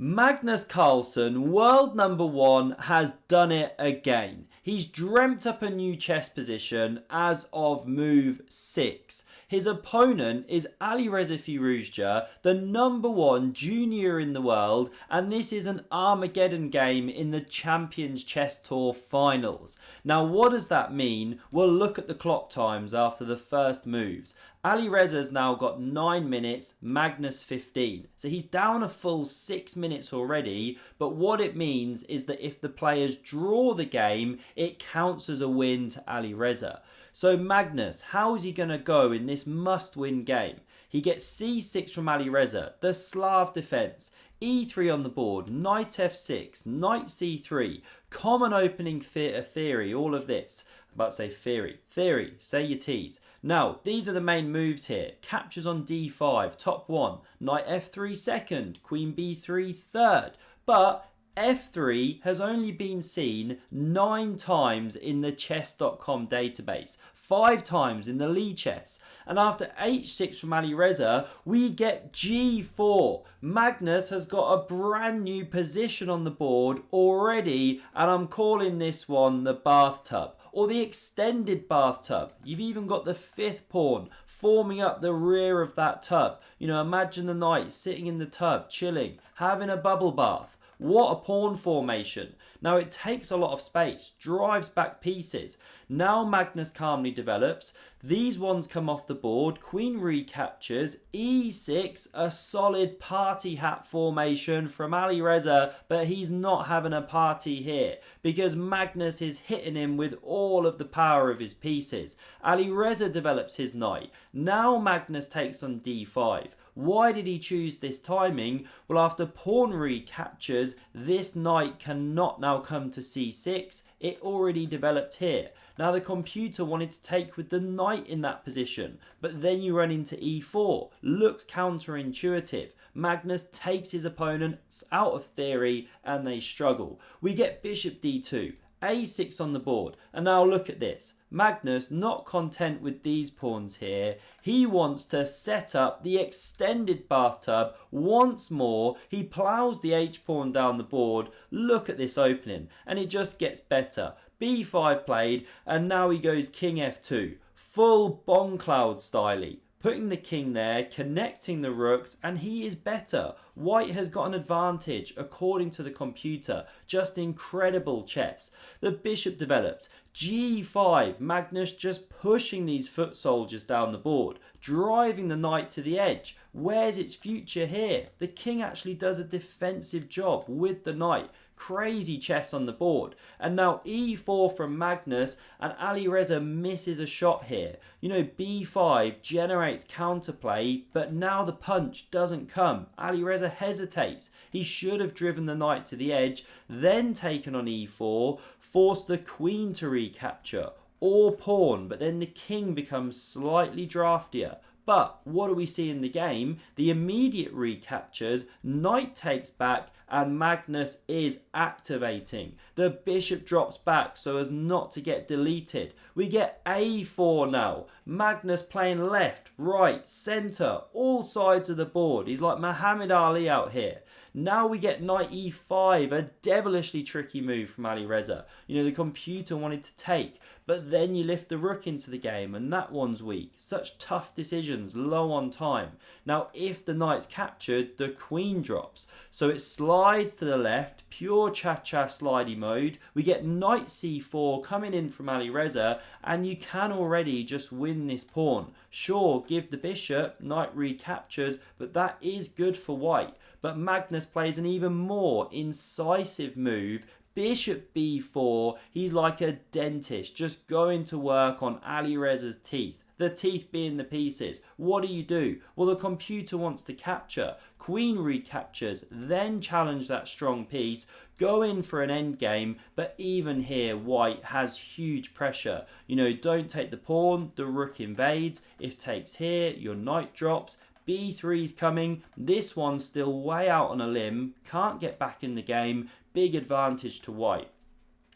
Magnus Carlsen, world number one, has done it again. He's dreamt up a new chess position as of move 6. His opponent is Alireza Firouzja, the number one junior in the world, and this is an Armageddon game in the Champions Chess Tour finals. Now, what does that mean? We'll look at the clock times after the first moves. Alireza's now got 9 minutes, Magnus 15. So he's down a full 6 minutes already, but what it means is that if the players draw the game, it counts as a win to Alireza. So Magnus, how is he going to go in this must-win game? He gets c6 from Alireza, the Slav defense, e3 on the board, knight f6, knight c3, common opening theory, all of this. I'm about to say theory, say your T's. Now, these are the main moves here. Captures on d5, top one, knight f3 second, queen b3 third. But f3 has only been seen 9 times in the chess.com database, 5 times in the Lee Chess. And after h6 from Alireza, we get g4. Magnus has got a brand new position on the board already, and I'm calling this one the bathtub, or the extended bathtub. You've even got the 5th pawn forming up the rear of that tub. You know, imagine the knight sitting in the tub, chilling, having a bubble bath. What a pawn formation. Now it takes a lot of space, drives back pieces. Now Magnus calmly develops. These ones come off the board. Queen recaptures. e6, a solid party hat formation from Alireza, but he's not having a party here because Magnus is hitting him with all of the power of his pieces. Alireza develops his knight. Now Magnus takes on d5. Why did he choose this timing? Well, after pawn recaptures, this knight cannot now come to c6. It already developed here. Now the computer wanted to take with the knight in that position, but then you run into e4. Looks counterintuitive. Magnus takes his opponents out of theory and they struggle. We get bishop d2. a6 on the board, and now look at this. Magnus, not content with these pawns here, he wants to set up the extended bathtub once more. He plows the h-pawn down the board. Look at this opening, and it just gets better. b5 played, and now he goes king f2. Full bomb cloud styley. Putting the king there, connecting the rooks, and he is better. White has got an advantage according to the computer. Just incredible chess. The bishop developed. g5, Magnus just pushing these foot soldiers down the board, driving the knight to the edge. Where's its future here? The king actually does a defensive job with the knight. Crazy chess on the board. And now e4 from Magnus, and Alireza misses a shot here. You know, b5 generates counterplay, but now the punch doesn't come. Alireza hesitates. He should have driven the knight to the edge, then taken on e4, forced the queen to recapture, or pawn, but then the king becomes slightly draftier. But what do we see in the game? The immediate recaptures, knight takes back, and Magnus is activating. The bishop drops back so as not to get deleted. We get a4 now. Magnus playing left, right, centre, all sides of the board. He's like Muhammad Ali out here. Now we get knight e5, a devilishly tricky move from Alireza. You know, the computer wanted to take, but then you lift the rook into the game, and that one's weak. Such tough decisions, low on time. Now, if the knight's captured, the queen drops. So it slides to the left, pure cha-cha slidey mode. We get knight c4 coming in from Alireza, and you can already just win this pawn. Sure, give the bishop, knight recaptures, but that is good for white. But Magnus plays an even more incisive move. Bishop b4, he's like a dentist, just going to work on Alireza's teeth. The teeth being the pieces. What do? Well, the computer wants to capture. Queen recaptures, then challenge that strong piece, go in for an endgame, but even here, white has huge pressure. You know, don't take the pawn, the rook invades. If takes here, your knight drops. b3's coming. This one's still way out on a limb. Can't get back in the game. Big advantage to white.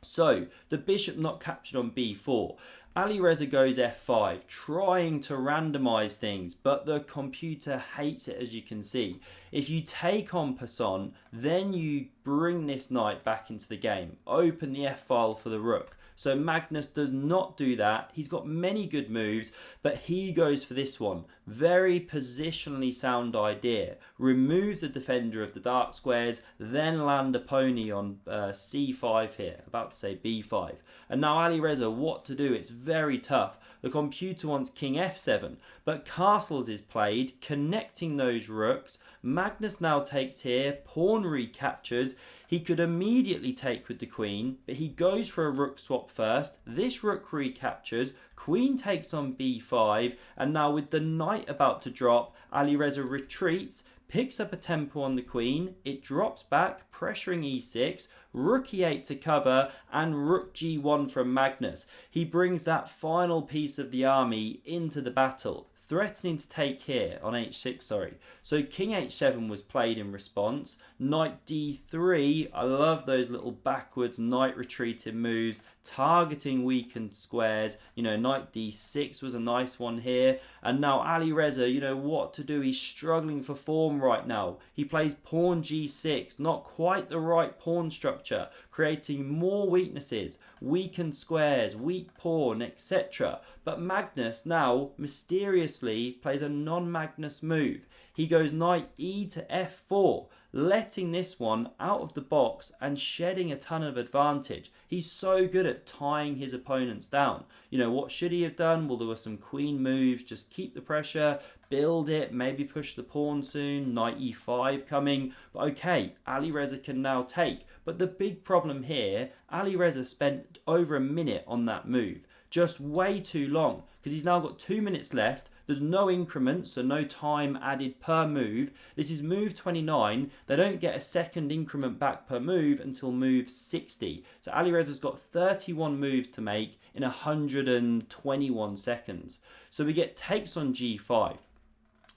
So the bishop not captured on b4. Alireza goes f5, trying to randomize things, but the computer hates it, as you can see. If you take on pawn, then you bring this knight back into the game. Open the f-file for the rook. So Magnus does not do that. He's got many good moves, but he goes for this one. Very positionally sound idea. Remove the defender of the dark squares, then land a pony on c5 here. About to say b5. And now Alireza, what to do? It's very tough. The computer wants king f7, but castles is played, connecting those rooks. Magnus now takes here, pawn recaptures. He could immediately take with the queen, but he goes for a rook swap first. This rook recaptures, queen takes on b5, and now with the knight about to drop, Alireza retreats, picks up a tempo on the queen, it drops back, pressuring e6, rook e8 to cover, and rook g1 from Magnus. He brings that final piece of the army into the battle, threatening to take here on h6, sorry. So king h7 was played in response. Knight d3, I love those little backwards knight retreating moves, targeting weakened squares. You know, knight d6 was a nice one here. And now Alireza, you know what to do. He's struggling for form right now. He plays pawn g6, not quite the right pawn structure, creating more weaknesses, weakened squares, weak pawn, etc. But Magnus now mysteriously plays a non-Magnus move. He goes knight e to f4, letting this one out of the box and shedding a ton of advantage. He's so good at tying his opponents down. You know, what should he have done? Well, there were some queen moves. Just keep the pressure, build it, maybe push the pawn soon, knight e5 coming. But okay, Alireza can now take. But the big problem here, Alireza spent over a minute on that move. Just way too long, because he's now got 2 minutes left. There's no increment, so no time added per move. This is move 29. They don't get a second increment back per move until move 60. So Alireza's got 31 moves to make in 121 seconds. So we get takes on g5.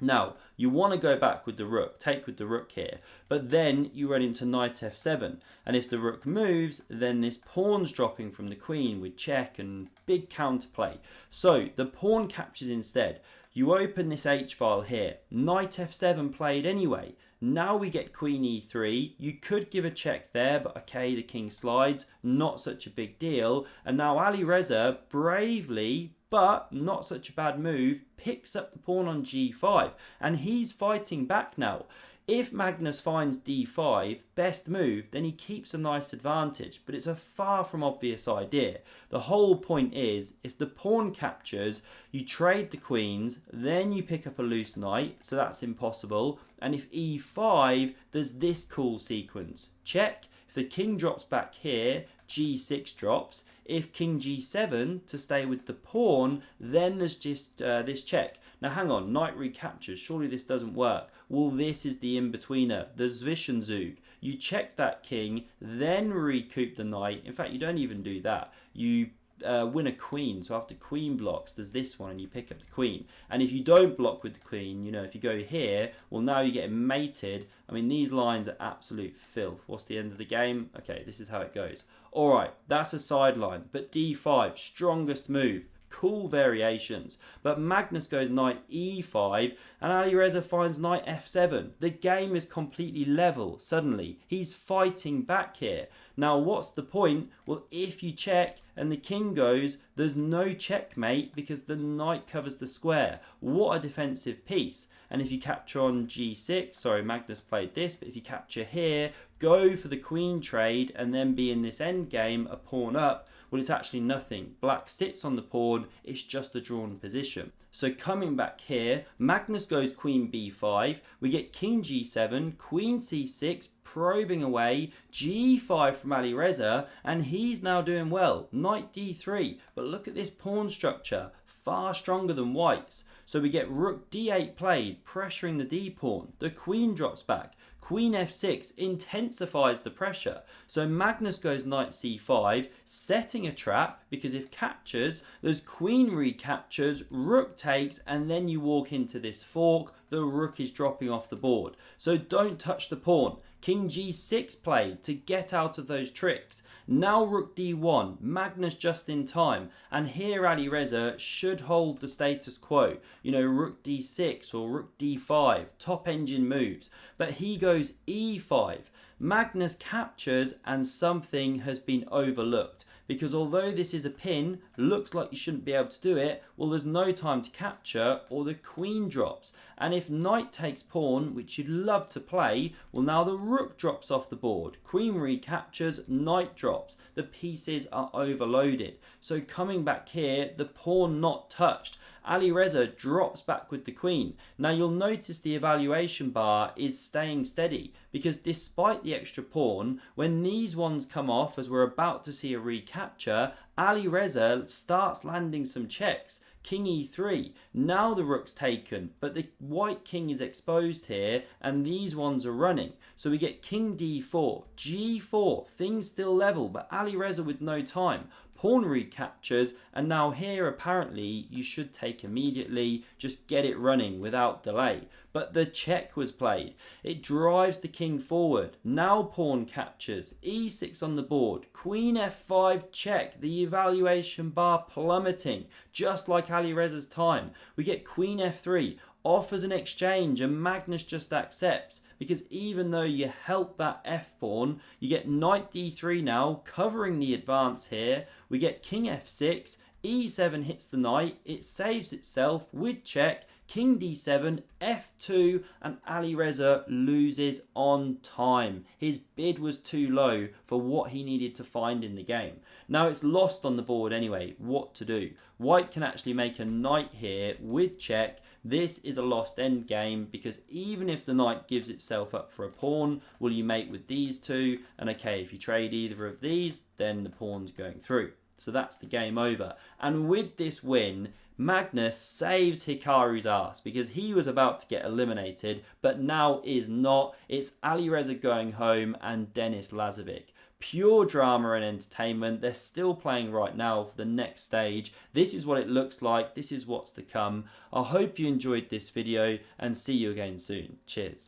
Now, you want to go back with the rook, take with the rook here, but then you run into knight f7, and if the rook moves, then this pawn's dropping from the queen with check and big counterplay. So the pawn captures instead. You open this h-file here, knight f7 played anyway. Now we get queen e3, you could give a check there, but okay, the king slides, not such a big deal. And now Alireza bravely, but not such a bad move, picks up the pawn on g5, and he's fighting back now. If Magnus finds d5, best move, then he keeps a nice advantage, but it's a far from obvious idea. The whole point is, if the pawn captures, you trade the queens, then you pick up a loose knight, so that's impossible, and if e5, there's this cool sequence. Check, if the king drops back here, g6 drops. If king g7 to stay with the pawn, then there's just this check. Now hang on, knight recaptures, surely this doesn't work. Well, this is the in-betweener, the Zwischenzug. You check that king, then recoup the knight. In fact, you don't even do that. You win a queen, so after queen blocks, there's this one and you pick up the queen. And if you don't block with the queen, you know, if you go here, well, now you're getting mated. I mean, these lines are absolute filth. What's the end of the game? Okay, this is how it goes. All right, that's a sideline, but d5, strongest move. Cool variations, but Magnus goes knight e5 and Alireza finds knight f7. The game is completely level suddenly. He's fighting back here. Now what's the point? Well, if you check and the king goes, there's no checkmate because the knight covers the square. What a defensive piece. And if you capture on g6, sorry, Magnus played this, but if you capture here, go for the queen trade and then be in this endgame, a pawn up, well, it's actually nothing. Black sits on the pawn, it's just a drawn position. So coming back here, Magnus goes queen b5, we get king g7, queen c6, probing away, g5 from Alireza, and he's now doing well. Knight d3, but look at this pawn structure, far stronger than white's. So we get rook d8 played, pressuring the d pawn. The queen drops back. Queen f6 intensifies the pressure. So Magnus goes knight c5, setting a trap, because if captures, there's queen recaptures, rook takes, and then you walk into this fork. The rook is dropping off the board. So don't touch the pawn. King g6 played to get out of those tricks. Now rook d1, Magnus just in time, and here Alireza should hold the status quo. You know, rook d6 or rook d5, top engine moves, but he goes e5. Magnus captures and something has been overlooked, because although this is a pin, looks like you shouldn't be able to do it, well, there's no time to capture or the queen drops. And if knight takes pawn, which you'd love to play, well, now the rook drops off the board. Queen recaptures, knight drops. The pieces are overloaded. So coming back here, the pawn not touched. Alireza drops back with the queen. Now you'll notice the evaluation bar is staying steady, because despite the extra pawn, when these ones come off, as we're about to see a recapture, Alireza starts landing some checks. King e3, now the rook's taken, but the white king is exposed here and these ones are running. So we get king d4, g4, things still level, but Alireza with no time. Pawn recaptures, and now here apparently you should take immediately, just get it running without delay. But the check was played. It drives the king forward. Now pawn captures, e6 on the board, queen f5 check, the evaluation bar plummeting, just like Alireza's time. We get queen f3, offers an exchange, and Magnus just accepts, because even though you help that f-pawn, you get knight d3 now, covering the advance here. We get king f6, e7 hits the knight, it saves itself with check, king d7, f2, and Alireza loses on time. His bid was too low for what he needed to find in the game. Now it's lost on the board anyway. What to do? White can actually make a knight here with check. This is a lost endgame, because even if the knight gives itself up for a pawn, will you mate with these two? And okay, if you trade either of these, then the pawn's going through. So that's the game over. And with this win, Magnus saves Hikaru's ass, because he was about to get eliminated, but now is not. It's Alireza going home and Denis Lazovic. Pure drama and entertainment. They're still playing right now for the next stage. This is what it looks like. This is what's to come. I hope you enjoyed this video and see you again soon. Cheers.